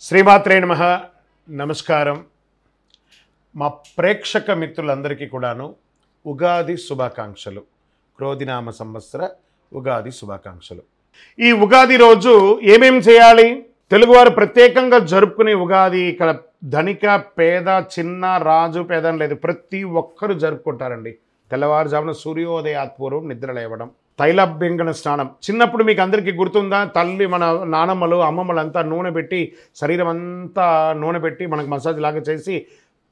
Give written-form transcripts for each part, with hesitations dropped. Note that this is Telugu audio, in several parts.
శ్రీమాత్రే నమః. నమస్కారం. మా ప్రేక్షక మిత్రులందరికీ కూడాను ఉగాది శుభాకాంక్షలు. క్రోధినామ సంవత్సర ఉగాది శుభాకాంక్షలు. ఈ ఉగాది రోజు ఏమేం చేయాలి? తెలుగువారు ప్రత్యేకంగా జరుపుకునే ఉగాది ఇక్కడ ధనిక పేద చిన్న రాజు పేద అని లేదు, ప్రతి ఒక్కరూ జరుపుకుంటారండి. తెల్లవారుజామున సూర్యోదయాత్పూర్వం నిద్ర లేవడం, తైలాభ్యంగన స్నానం. చిన్నప్పుడు మీకు అందరికీ గుర్తుందా? తల్లి మన నానమ్మలు అమ్మమ్మలు అంతా నూనె పెట్టి శరీరం అంతా నూనె పెట్టి మనకు మసాజ్ లాగా చేసి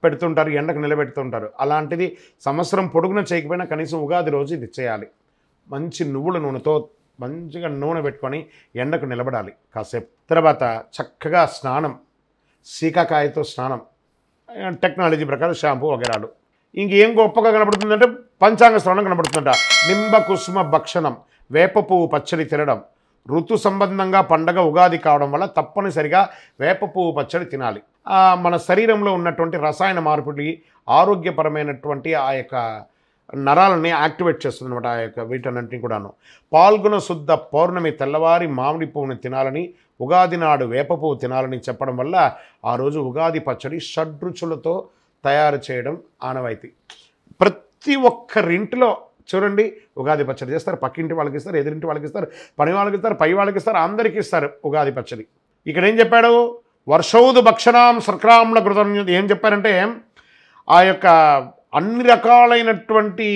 పెడుతుంటారు, ఎండకు నిలబెడుతుంటారు. అలాంటిది సంవత్సరం పొడుగున చేయకపోయినా కనీసం ఉగాది రోజు ఇది చేయాలి. మంచి నువ్వుల నూనెతో మంచిగా నూనె పెట్టుకొని ఎండకు నిలబడాలి కాసేపు. తర్వాత చక్కగా స్నానం, సీకాకాయతో స్నానం, టెక్నాలజీ ప్రకారం షాంపూ వగేరాలు. ఇంకేం గొప్పగా కనబడుతుందంటే పంచాంగ శ్రవణం కనబడుతుందట. నింబ కుసుమ భక్షణం, వేప పువ్వు పచ్చడి తినడం. ఋతు సంబంధంగా పండగ ఉగాది కావడం వల్ల తప్పనిసరిగా వేప పువ్వు పచ్చడి తినాలి. మన శరీరంలో ఉన్నటువంటి రసాయన మార్పిడి ఆరోగ్యపరమైనటువంటి ఆ యొక్క నరాలని యాక్టివేట్ చేస్తుంది అనమాట. ఆ యొక్క వీటన్నింటినీ కూడాను. పాల్గొన శుద్ధ పౌర్ణమి తెల్లవారి మామిడి పువ్వుని తినాలని, ఉగాది నాడు వేప పువ్వు తినాలని చెప్పడం వల్ల ఆ రోజు ఉగాది పచ్చడి షడ్రుచులతో తయారు చేయడం ఆనవాయితీ. ప్రతి ఒక్కరింటిలో చూడండి ఉగాది పచ్చడి చేస్తారు. పక్కింటి వాళ్ళకి ఇస్తారు, ఎదురింటి వాళ్ళకి ఇస్తారు, పని వాళ్ళకి ఇస్తారు, పై వాళ్ళకి ఇస్తారు, అందరికీ ఇస్తారు ఉగాది పచ్చడి. ఇక్కడ ఏం చెప్పాడు? వర్షౌదు భక్షణాం సక్రామ్ల కృతం. ఏం చెప్పారంటే ఆ యొక్క అన్ని రకాలైనటువంటి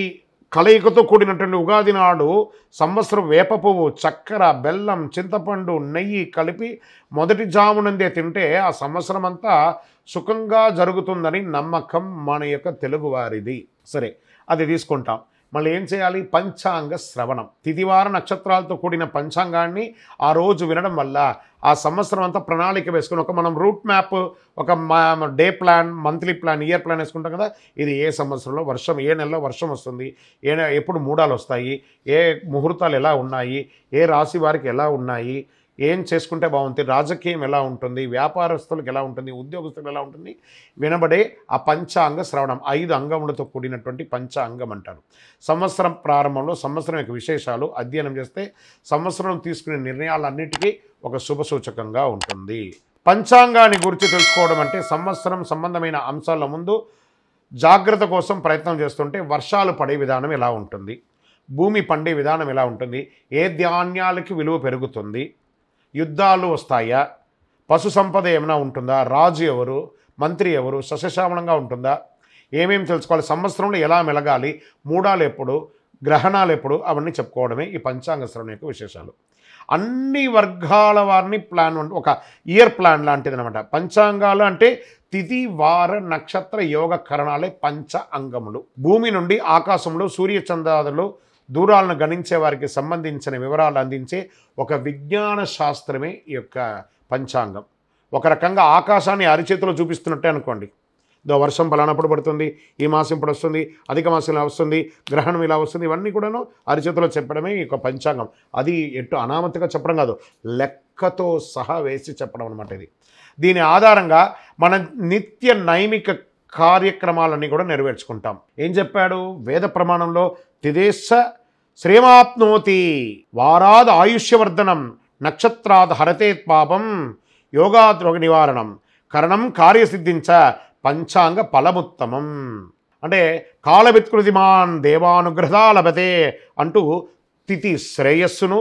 కలయికతో కూడినటువంటి ఉగాది నాడు సంవత్సరం వేప పువ్వు, చక్కెర, బెల్లం, చింతపండు, నెయ్యి కలిపి మొదటి జామునందే తింటే ఆ సంవత్సరం అంతా సుఖంగా జరుగుతుందని నమ్మకం మన యొక్క తెలుగువారిది. సరే, అది తీసుకుంటాం. మళ్ళీ ఏం చేయాలి? పంచాంగ శ్రవణం. తిథివార నక్షత్రాలతో కూడిన పంచాంగాన్ని ఆ రోజు వినడం వల్ల ఆ సంవత్సరం అంతా ప్రణాళిక వేసుకుని మనం రూట్ మ్యాప్, ఒక day plan, monthly plan, year plan వేసుకుంటాం కదా. ఇది ఏ సంవత్సరంలో వర్షం, ఏ నెలలో వర్షం వస్తుంది, ఎప్పుడు మూడాలు వస్తాయి, ఏ ముహూర్తాలు ఎలా ఉన్నాయి, ఏ రాశి వారికి ఎలా ఉన్నాయి, ఏం చేసుకుంటే బాగుంటుంది, రాజకీయం ఎలా ఉంటుంది, వ్యాపారస్తులకు ఎలా ఉంటుంది, ఉద్యోగస్తులకు ఎలా ఉంటుంది, వినబడే ఆ పంచాంగ శ్రవణం. 5 అంగములతో కూడినటువంటి పంచాంగం అంటారు. సంవత్సరం ప్రారంభంలో సంవత్సరం యొక్క విశేషాలు అధ్యయనం చేస్తే సంవత్సరం తీసుకునే నిర్ణయాలన్నిటికీ ఒక శుభ సూచకంగా ఉంటుంది. పంచాంగాన్ని గురించి తెలుసుకోవడం అంటే సంవత్సరం సంబంధమైన అంశాల ముందు జాగ్రత్త కోసం ప్రయత్నం చేస్తుంటే వర్షాలు పడే విధానం ఎలా ఉంటుంది, భూమి పండే విధానం ఎలా ఉంటుంది, ఏ ధాన్యాలకి విలువ పెరుగుతుంది, యుద్ధాలు వస్తాయా, పశు సంపద ఏమైనా ఉంటుందా, రాజు ఎవరు, మంత్రి ఎవరు, సస్యశ్యామలంగా ఉంటుందా, ఏమేమి తెలుసుకోవాలి, సంవత్సరంలో ఎలా మెలగాలి, మూడాలు ఎప్పుడు, గ్రహణాలు ఎప్పుడు, అవన్నీ చెప్పుకోవడమే ఈ పంచాంగ శ్రవణం యొక్క విశేషాలు. అన్ని వర్గాల వారిని ప్లాన్, ఒక ఇయర్ ప్లాన్ లాంటిది అనమాట. పంచాంగాలు అంటే తిథి వార నక్షత్ర యోగ కరణాలే పంచ అంగములు. భూమి నుండి ఆకాశంలో సూర్యచంద్రాదులు దూరాలను గణించే వారికి సంబంధించిన వివరాలు అందించే ఒక విజ్ఞాన శాస్త్రమే ఈ యొక్క పంచాంగం. ఒక రకంగా ఆకాశాన్ని అరిచేతిలో చూపిస్తున్నట్టే అనుకోండి. వర్షం పలానప్పుడు పడుతుంది, ఈ మాసం ఇప్పుడు వస్తుంది, అధిక మాసం ఇలా వస్తుంది, గ్రహణం ఇలా వస్తుంది, ఇవన్నీ కూడాను అరిచేతిలో చెప్పడమే ఈ యొక్క పంచాంగం. అది ఎటు అనామతిగా చెప్పడం కాదు, లెక్కతో సహా వేసి చెప్పడం అనమాట. ఇది దీని ఆధారంగా మన నిత్య నైమిక కార్యక్రమాలన్నీ కూడా నెరవేర్చుకుంటాం. ఏం చెప్పాడు వేద ప్రమాణంలో? తిదేశ శ్రేమాప్నోతి, వారాద్ ఆయుష్యవర్ధనం, నక్షత్రాద్ హరతేత్ పాపం, యోగాద్ రోగ నివారణం, కరణం కార్యసిద్ధించ, పంచాంగ ఫలముత్తమం. అంటే కాలవిత్కృతిమాన్ దేవానుగ్రహా లభతే అంటూ తిథి శ్రేయస్సును,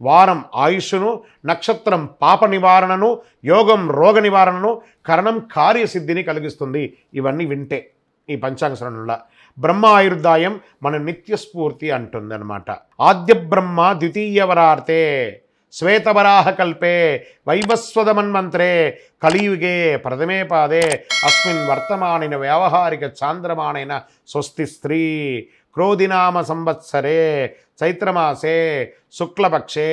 వారం ఆయుష్ను, నక్షత్రం పాప నివారణను, యోగం రోగ నివారణను, కరణం కార్యసిద్ధిని కలిగిస్తుంది. ఇవన్నీ వింటే ఈ పంచాంగ శ్రవణంలో బ్రహ్మ ఆయుర్దాయం మన నిత్యస్ఫూర్తి అంటుంది అనమాట. ఆద్య బ్రహ్మ ద్వితీయవరార్తే, శ్వేతవరాహ కల్పే, వైవస్వతమన్మంత్రే, కలియుగే ప్రథమే పాదే, అస్మిన్ వర్తమానైన వ్యావహారిక చాంద్రమానైన స్వస్తి స్త్రీ, క్రోధినామ సంవత్సరే, చైత్రమాసే, శుక్లపక్షే,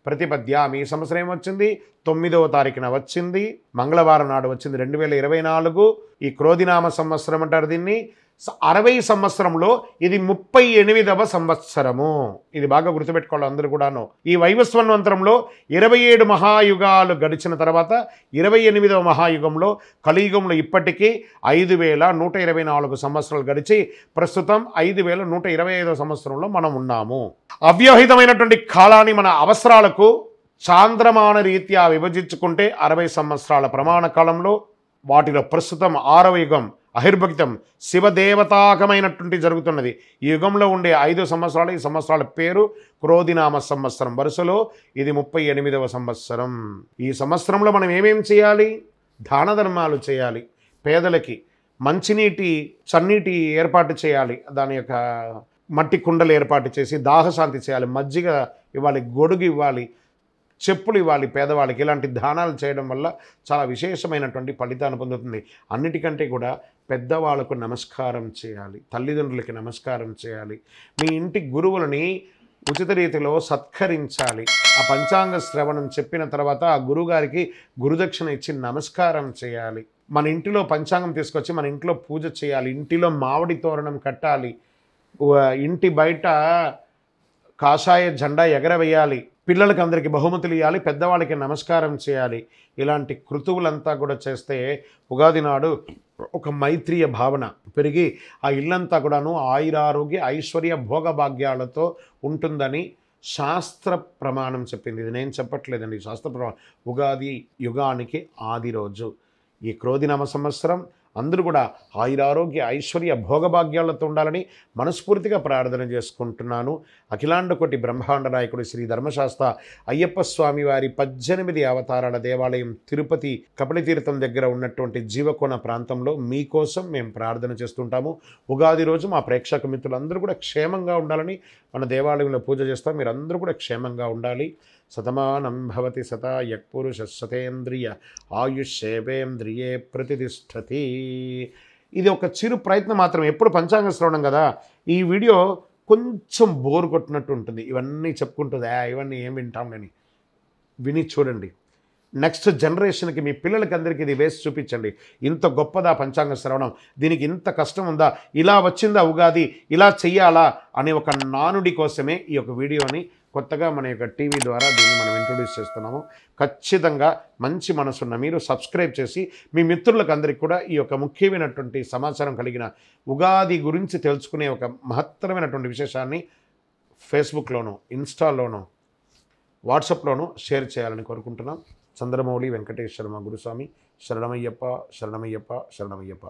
ప్రతిపద్యామి. ఈ సంవత్సరం ఏమొచ్చింది? 9వ తారీఖున వచ్చింది, మంగళవారం నాడు వచ్చింది 2024. ఈ క్రోధినామ సంవత్సరం అంటారు దీన్ని. 60 సంవత్సరంలో ఇది 38వ సంవత్సరము. ఇది బాగా గుర్తుపెట్టుకోవాలి అందరూ కూడాను. ఈ వైవస్వన్వంతరంలో 27 మహాయుగాలు గడిచిన తర్వాత 28వ మహాయుగంలో కలియుగంలో ఇప్పటికీ 5124 సంవత్సరాలు గడిచి ప్రస్తుతం 5125వ సంవత్సరంలో మనం ఉన్నాము. అవ్యవహితమైనటువంటి కాలాన్ని మన అవసరాలకు చాంద్రమాన రీత్యా విభజించుకుంటే 60 సంవత్సరాల ప్రమాణ కాలంలో వాటిలో ప్రస్తుతం 6వ యుగం అహిర్భక్తం శివదేవతాకమైనటువంటి జరుగుతున్నది. ఈ యుగంలో ఉండే 5 సంవత్సరాలు, ఈ సంవత్సరాల పేరు క్రోధినామ సంవత్సరం. వరుసలో ఇది 38వ సంవత్సరం. ఈ సంవత్సరంలో మనం ఏమేం చేయాలి? దాన ధర్మాలు చేయాలి. పేదలకి మంచినీటి చన్నీటి ఏర్పాటు చేయాలి. దాని యొక్క మట్టి కుండలు ఏర్పాటు చేసి దాహశాంతి చేయాలి. మజ్జిగ ఇవ్వాలి, గొడుగు ఇవ్వాలి, చెప్పులు ఇవ్వాలి పేదవాళ్ళకి. ఇలాంటి దానాలు చేయడం వల్ల చాలా విశేషమైనటువంటి ఫలితాన్ని పొందుతుంది. అన్నిటికంటే కూడా పెద్దవాళ్ళకు నమస్కారం చేయాలి, తల్లిదండ్రులకి నమస్కారం చేయాలి. మీ ఇంటి గురువులని ఉచిత రీతిలో సత్కరించాలి. ఆ పంచాంగ శ్రవణం చెప్పిన తర్వాత ఆ గురువుగారికి గురుదక్షిణ ఇచ్చి నమస్కారం చేయాలి. మన ఇంటిలో పంచాంగం తీసుకొచ్చి మన ఇంట్లో పూజ చేయాలి. ఇంటిలో మామిడి తోరణం కట్టాలి. ఇంటి బయట కాషాయ జెండా ఎగరవేయాలి. పిల్లలకి అందరికీ బహుమతులు ఇవ్వాలి. పెద్దవాళ్ళకి నమస్కారం చేయాలి. ఇలాంటి కృతువులంతా కూడా చేస్తే ఉగాది నాడు ఒక మైత్రీయ భావన పెరిగి ఆ ఇల్లంతా కూడాను ఆయురారోగ్య ఐశ్వర్య భోగభాగ్యాలతో ఉంటుందని శాస్త్ర ప్రమాణం చెప్పింది. ఇది నేను చెప్పట్లేదండి, శాస్త్ర ప్రమాణం. ఉగాది యుగానికి ఆది రోజు. ఈ క్రోధినామ సంవత్సరం అందరూ కూడా ఆయురారోగ్య ఐశ్వర్య భోగభాగ్యాలతో ఉండాలని మనస్ఫూర్తిగా ప్రార్థన చేసుకుంటున్నాను. అఖిలాండకోటి బ్రహ్మాండ నాయకుడు శ్రీ ధర్మశాస్త్ర అయ్యప్ప స్వామి వారి 18 అవతారాల దేవాలయం తిరుపతి కపిలతీర్థం దగ్గర ఉన్నటువంటి జీవకోణ ప్రాంతంలో మీకోసం మేము ప్రార్థన చేస్తుంటాము. ఉగాది రోజు మా ప్రేక్షక మిత్రులందరూ కూడా క్షేమంగా ఉండాలని మన దేవాలయంలో పూజ చేస్తాం. మీరందరూ కూడా క్షేమంగా ఉండాలి. శతమానం భవతి శతాయః పురుషः శతేంద్రియ ఆయుష్యేవేంద్రియే ప్రతిష్టతి. ఇది ఒక చిరు ప్రయత్నం మాత్రం. ఎప్పుడు పంచాంగ శ్రవణం కదా, ఈ వీడియో కొంచెం బోర్ కొట్టినట్టు ఉంటుంది. ఇవన్నీ చెప్పుకుంటుంది, ఇవన్నీ ఏం వింటాంలని విని చూడండి. నెక్స్ట్ జనరేషన్కి మీ పిల్లలకి అందరికీ ఇది వేసి చూపించండి. ఇంత గొప్పదా పంచాంగ శ్రవణం, దీనికి ఇంత కష్టం ఉందా, ఇలా వచ్చిందా ఉగాది, ఇలా చెయ్యాలా అనే ఒక నానుడి కోసమే ఈ యొక్క వీడియోని కొత్తగా మన యొక్క టీవీ ద్వారా దీన్ని మనం ఇంట్రొడ్యూస్ చేస్తున్నాము. ఖచ్చితంగా మంచి మనసున్న మీరు సబ్స్క్రైబ్ చేసి మీ మిత్రులకు అందరికీ కూడా ఈ యొక్క ముఖ్యమైనటువంటి సమాచారం కలిగిన ఉగాది గురించి తెలుసుకునే ఒక మహత్తరమైనటువంటి విశేషాన్ని ఫేస్బుక్లోనూ, ఇన్స్టాలోనూ, వాట్సాప్లోనూ షేర్ చేయాలని కోరుకుంటున్నాం. చంద్రమౌళి వెంకటేశ్వర గురుస్వామి శరణమయ్యప్ప, శరణమయ్యప్ప, శరణమయ్యప్ప.